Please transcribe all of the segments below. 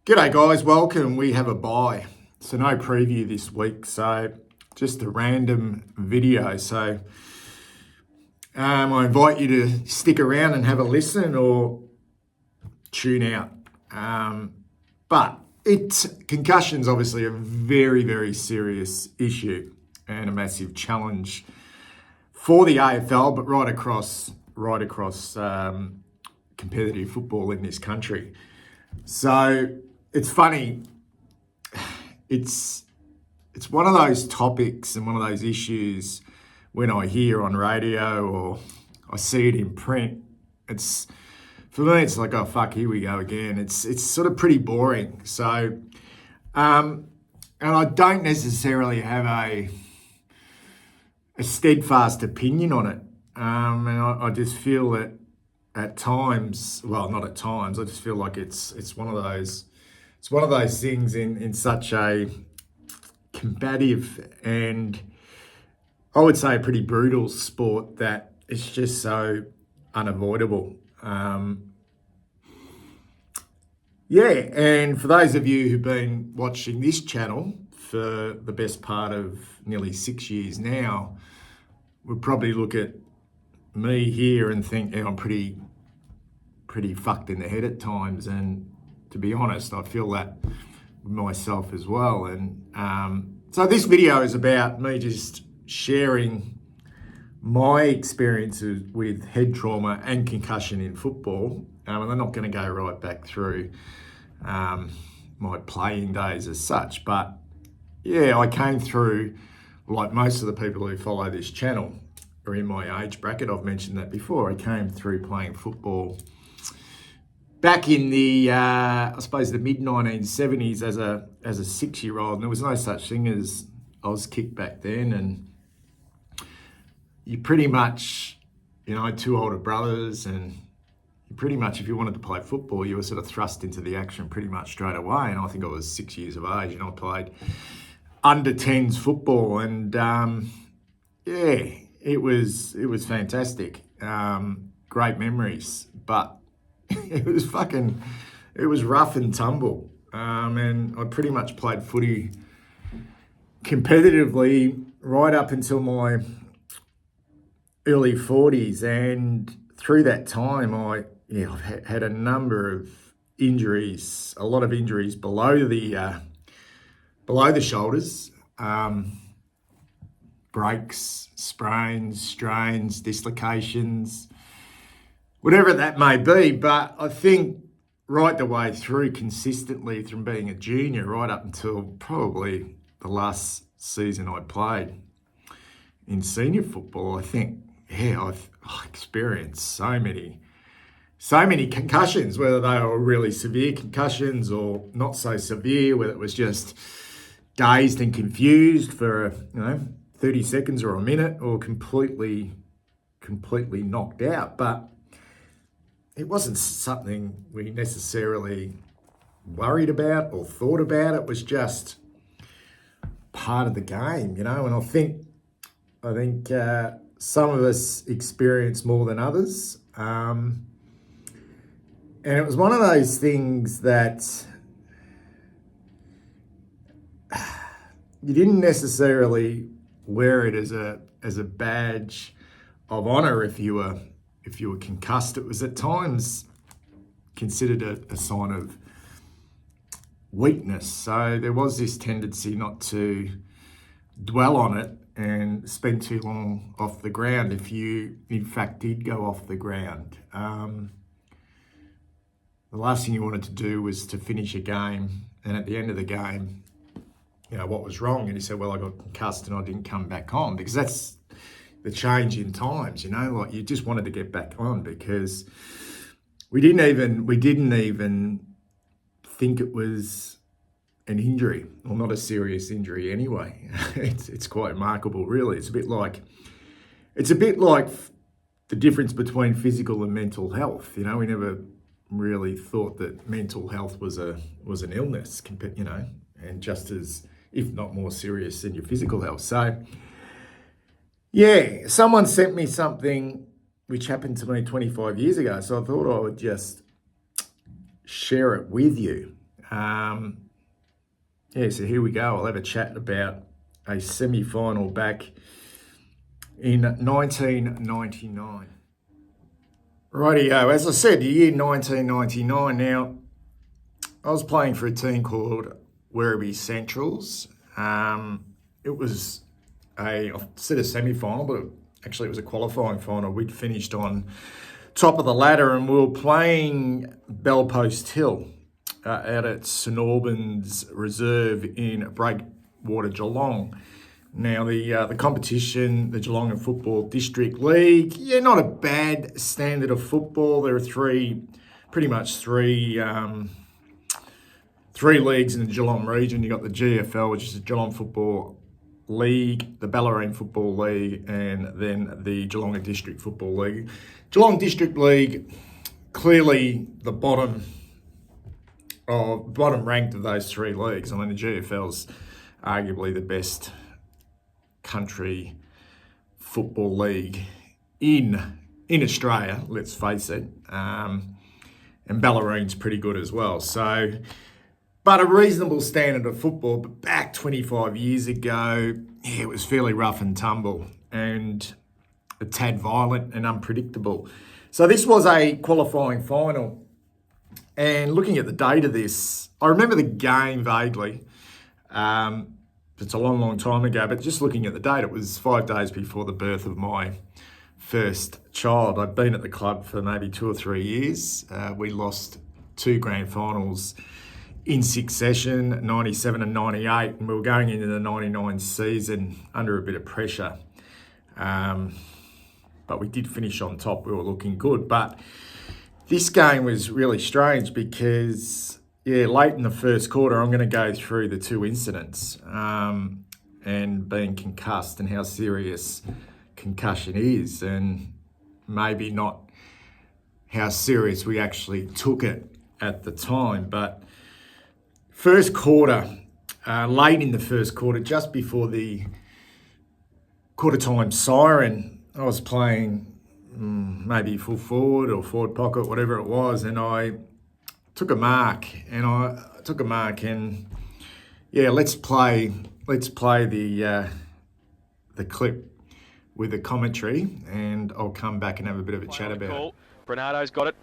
G'day guys, welcome. We have a bye. So no preview this week, so just a random video. So I invite you to stick around and have a listen or tune out. But concussion's obviously a very, very serious issue and a massive challenge for the AFL, but right across competitive football in this country. So it's funny. It's one of those topics and one of those issues when I hear on radio or I see it in print. It's for me. It's like, oh fuck, here we go again. It's sort of pretty boring. So, and I don't necessarily have a steadfast opinion on it. And I just feel that at times, well, not at times, I just feel like it's one of those things in such a combative and I would say a pretty brutal sport that it's just so unavoidable. And for those of you who've been watching this channel for the best part of nearly 6 years now, would probably look at me here and think, I'm pretty fucked in the head at times. And to be honest, I feel that myself as well. And so this video is about me just sharing my experiences with head trauma and concussion in football. And I'm not going to go right back through my playing days as such, but yeah, I came through, like most of the people who follow this channel are in my age bracket. I've mentioned that before. I came through playing football back in the, I suppose, the mid-1970s as a 6-year-old. And there was no such thing as Auskick back then. And you pretty much, two older brothers, and you pretty much, if you wanted to play football, you were sort of thrust into the action pretty much straight away. And I think I was 6 years of age, and I played under 10s football. And it was fantastic. Great memories, but it was rough and tumble. And I pretty much played footy competitively right up until my early 40s. And through that time, I've had a number of injuries, a lot of injuries below the shoulders, breaks, sprains, strains, dislocations, whatever that may be. But I think right the way through, consistently from being a junior right up until probably the last season I played in senior football, I think, I've experienced so many concussions, whether they were really severe concussions or not so severe, whether it was just dazed and confused for 30 seconds or a minute, or completely knocked out. But it wasn't something we necessarily worried about or thought about. It was just part of the game, And I think some of us experience more than others. And it was one of those things that you didn't necessarily wear it as a badge of honor if you were concussed. It was at times considered a sign of weakness. So there was this tendency not to dwell on it and spend too long off the ground if you in fact did go off the ground. The last thing you wanted to do was to finish a game and at the end of the game, what was wrong? And you said, well, I got concussed and I didn't come back on, because that's the change in times, like you just wanted to get back on, because we didn't even think it was an injury, or not a serious injury anyway. It's quite remarkable, really. It's a bit like the difference between physical and mental health. We never really thought that mental health was an illness, and just as, if not more serious than your physical health. So someone sent me something which happened to me 25 years ago. So I thought I would just share it with you. So here we go. I'll have a chat about a semi-final back in 1999. Rightio, as I said, the year 1999. Now, I was playing for a team called Werribee Centrals. It was I said a semi-final, but actually it was a qualifying final. We'd finished on top of the ladder and we were playing Bellpost Hill out at St Albans Reserve in Breakwater, Geelong. Now, the competition, the Geelong and Football District League, not a bad standard of football. There are three leagues in the Geelong region. You've got the GFL, which is the Geelong Football League, the Bellarine Football League, and then the Geelong District Football League. Geelong District League, clearly the bottom ranked of those three leagues. I mean, the GFL's arguably the best country football league in Australia, let's face it. And Ballarine's pretty good as well. So, but a reasonable standard of football. But back 25 years ago, it was fairly rough and tumble and a tad violent and unpredictable. So this was a qualifying final. And looking at the date of this, I remember the game vaguely. It's a long, long time ago, but just looking at the date, it was 5 days before the birth of my first child. I'd been at the club for maybe 2 or 3 years. We lost 2 grand finals in succession, 97 and 98, and we were going into the 99 season under a bit of pressure. But we did finish on top. We were looking good. But this game was really strange because, late in the first quarter, I'm going to go through the 2 incidents and being concussed and how serious concussion is, and maybe not how serious we actually took it at the time. But first quarter, late in the first quarter, just before the quarter time siren, I was playing maybe full forward or forward pocket, whatever it was, and I took a mark and let's play the clip with the commentary, and I'll come back and have a bit of a chat about it. Bernardo's got it.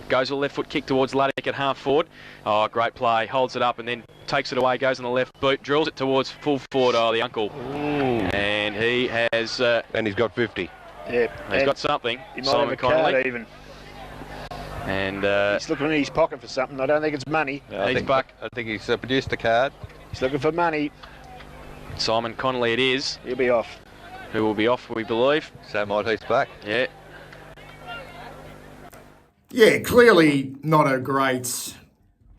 Goes with a left foot kick towards Luddick at half forward. Oh, great play. Holds it up and then takes it away. Goes on the left boot. Drills it towards full forward. Oh, the uncle. Ooh. And he has... and he's got 50. Yeah. He's got something. He might Simon have a Connolly. card even. And he's looking in his pocket for something. I don't think it's money. he's back. I think he's produced a card. He's looking for money. Simon Connolly it is. He'll be off. Who will be off, we believe. Sam Monteith's back. Yeah. Yeah, clearly not a great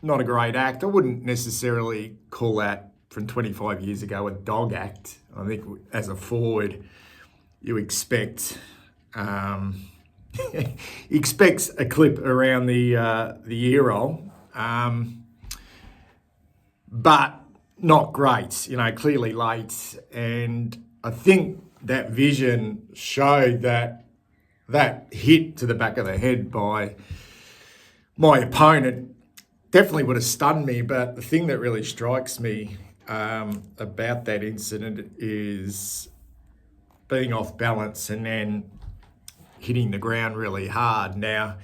act. I wouldn't necessarily call that from 25 years ago a dog act. I think as a forward, you expect expects a clip around the ear roll, but not great. Clearly late, and I think that vision showed that hit to the back of the head by my opponent definitely would have stunned me. But the thing that really strikes me about that incident is being off balance and then hitting the ground really hard. Now,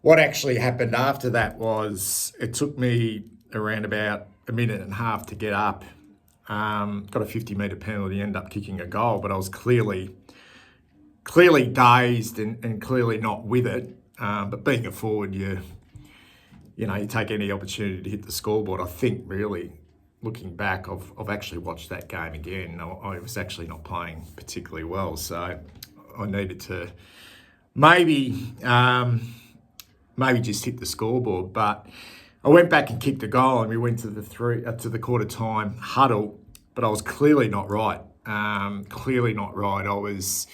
what actually happened after that was it took me around about a minute and a half to get up. Got a 50-metre penalty, ended up kicking a goal, but I was clearly dazed and clearly not with it. But being a forward, you take any opportunity to hit the scoreboard. I think really, looking back, I've actually watched that game again. I was actually not playing particularly well, so I needed to maybe just hit the scoreboard. But I went back and kicked a goal, and we went to the quarter time huddle. But I was clearly not right. Clearly not right. I was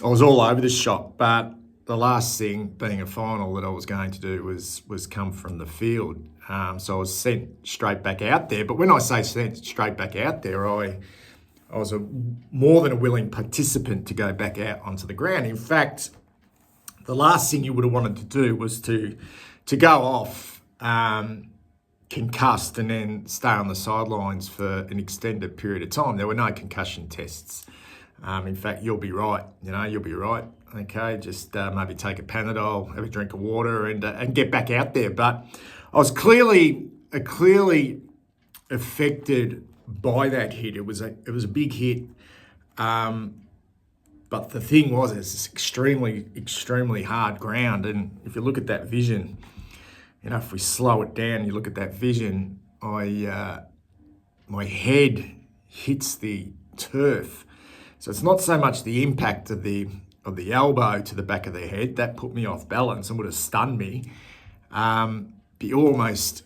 all over the shop. But the last thing, being a final, that I was going to do was come from the field. So I was sent straight back out there. But when I say sent straight back out there, I was more than a willing participant to go back out onto the ground. In fact, the last thing you would have wanted to do was to go off concussed and then stay on the sidelines for an extended period of time. There were no concussion tests. In fact, you'll be right. You'll be right. Okay, just maybe take a Panadol, have a drink of water, and get back out there. But I was clearly affected by that hit. It was a big hit. But the thing was, it's extremely hard ground. And if you look at that vision, if we slow it down, you look at that vision, my head hits the turf. So it's not so much the impact of the elbow to the back of the head that put me off balance and would have stunned me. But you almost,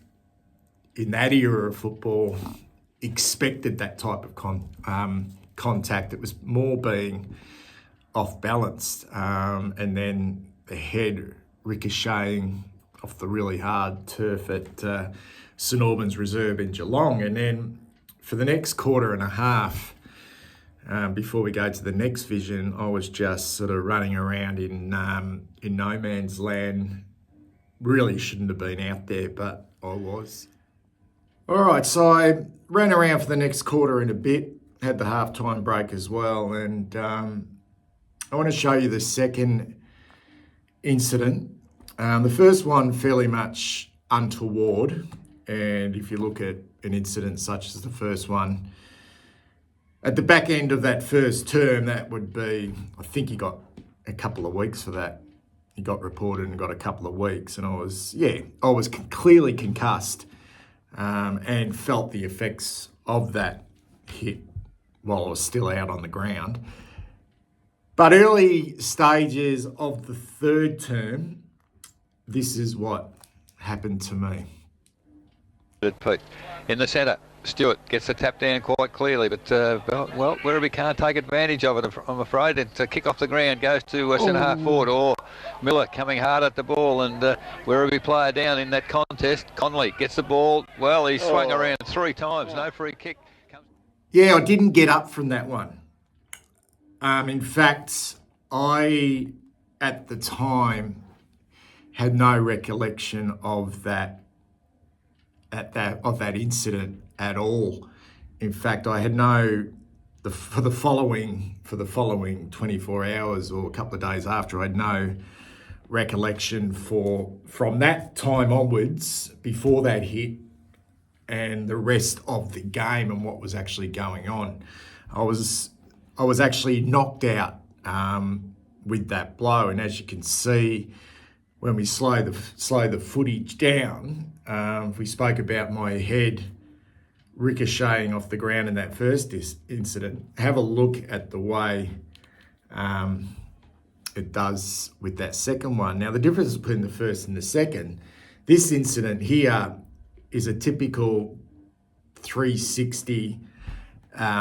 in that era of football, expected that type of contact. It was more being off balanced, and then the head ricocheting off the really hard turf at St Albans Reserve in Geelong. And then for the next quarter and a half, before we go to the next vision, I was just sort of running around in no man's land. Really shouldn't have been out there, but I was. All right, so I ran around for the next quarter and a bit, had the halftime break as well, and I want to show you the second incident. The first one fairly much untoward, and if you look at an incident such as the first one, at the back end of that first term, that would be, I think he got a couple of weeks for that. He got reported and got a couple of weeks, and I was clearly concussed, and felt the effects of that hit while I was still out on the ground. But early stages of the third term, this is what happened to me. Pete. In the centre, Stewart gets the tap down quite clearly, but Werribee can't take advantage of it, I'm afraid. It's a kick off the ground, goes to centre half forward, or Miller coming hard at the ball, and Werribee player down in that contest. Conley gets the ball. Well, he swung around 3 times, no free kick. Yeah, I didn't get up from that one. In fact, I, at the time, had no recollection of that incident at all. In fact, I had for the following 24 hours or a couple of days after, I had no recollection from that time onwards, before that hit, and the rest of the game and what was actually going on. I was actually knocked out with that blow, and as you can see, when we slow the footage down, we spoke about my head ricocheting off the ground in that first incident. Have a look at the way it does with that second one. Now, the difference between the first and the second, this incident here is a typical 360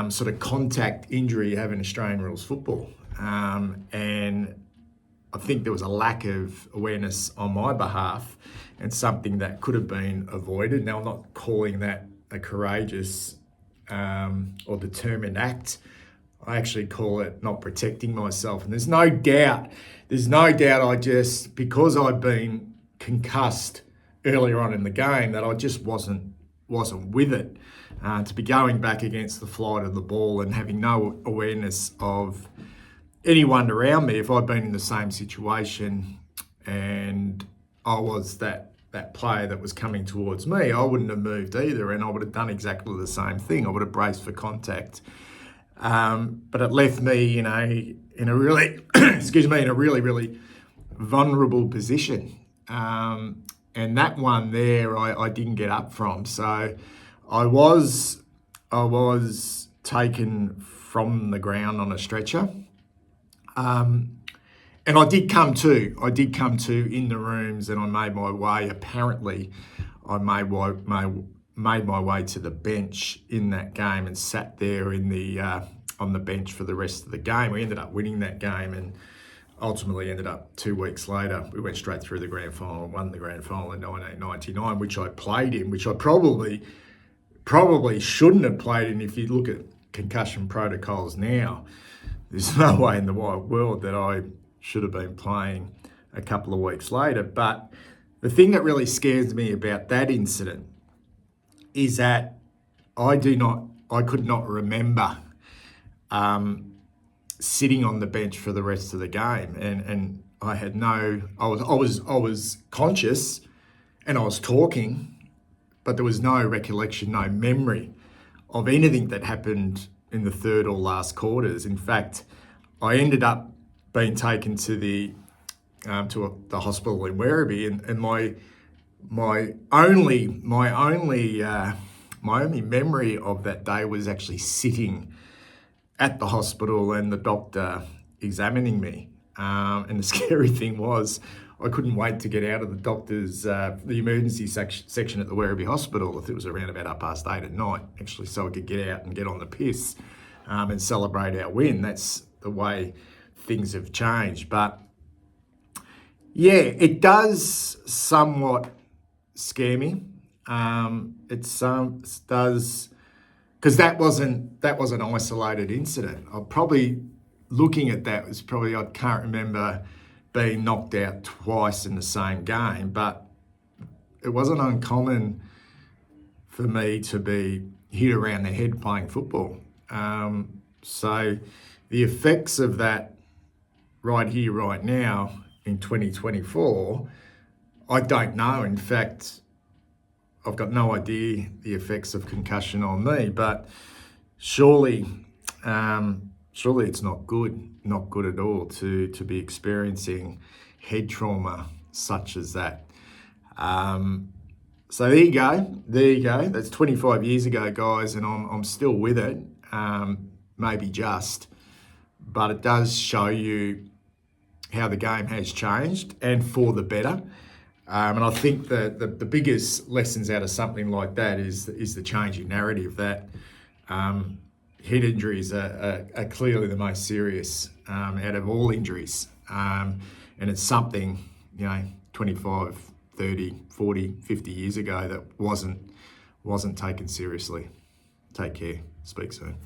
sort of contact injury you have in Australian rules football. And I think there was a lack of awareness on my behalf, and something that could have been avoided. Now, I'm not calling that a courageous or determined act. I actually call it not protecting myself. And there's no doubt because I'd been concussed earlier on in the game, that I just wasn't with it. To be going back against the flight of the ball and having no awareness of anyone around me, if I'd been in the same situation and I was that player that was coming towards me, I wouldn't have moved either, and I would have done exactly the same thing. I would have braced for contact. But it left me in a really, really vulnerable position. And that one there, I didn't get up from. So I was taken from the ground on a stretcher. And I did come to in the rooms, and I made my way. Apparently, I made my way to the bench in that game and sat there on the bench for the rest of the game. We ended up winning that game, and ultimately ended up 2 weeks later, we went straight through the grand final and won the grand final in 1999, which I played in, which I probably shouldn't have played in. If you look at concussion protocols now, there's no way in the wide world that I should have been playing a couple of weeks later. But the thing that really scares me about that incident is that I could not remember sitting on the bench for the rest of the game, and I had I was conscious, and I was talking, but there was no recollection, no memory of anything that happened in the third or last quarters. In fact, I ended up being taken to the hospital in Werribee, and my only memory of that day was actually sitting at the hospital and the doctor examining me. And the scary thing was, I couldn't wait to get out of the doctor's, the emergency section at the Werribee Hospital. I think it was around about 8:30 at night, actually, so I could get out and get on the piss and celebrate our win. That's the way things have changed. But yeah, it does somewhat scare me. It does, because that wasn't an isolated incident. I probably, looking at that, I can't remember being knocked out twice in the same game, but it wasn't uncommon for me to be hit around the head playing football. So the effects of that right here, right now in 2024, I don't know. In fact, I've got no idea the effects of concussion on me, but surely it's not good at all to be experiencing head trauma such as that. So there you go. That's 25 years ago, guys, and I'm still with it. Maybe just, but it does show you how the game has changed, and for the better. And I think the biggest lessons out of something like that is the changing narrative that head injuries are clearly the most serious out of all injuries. And it's something, 25, 30, 40, 50 years ago that wasn't taken seriously. Take care. Speak soon.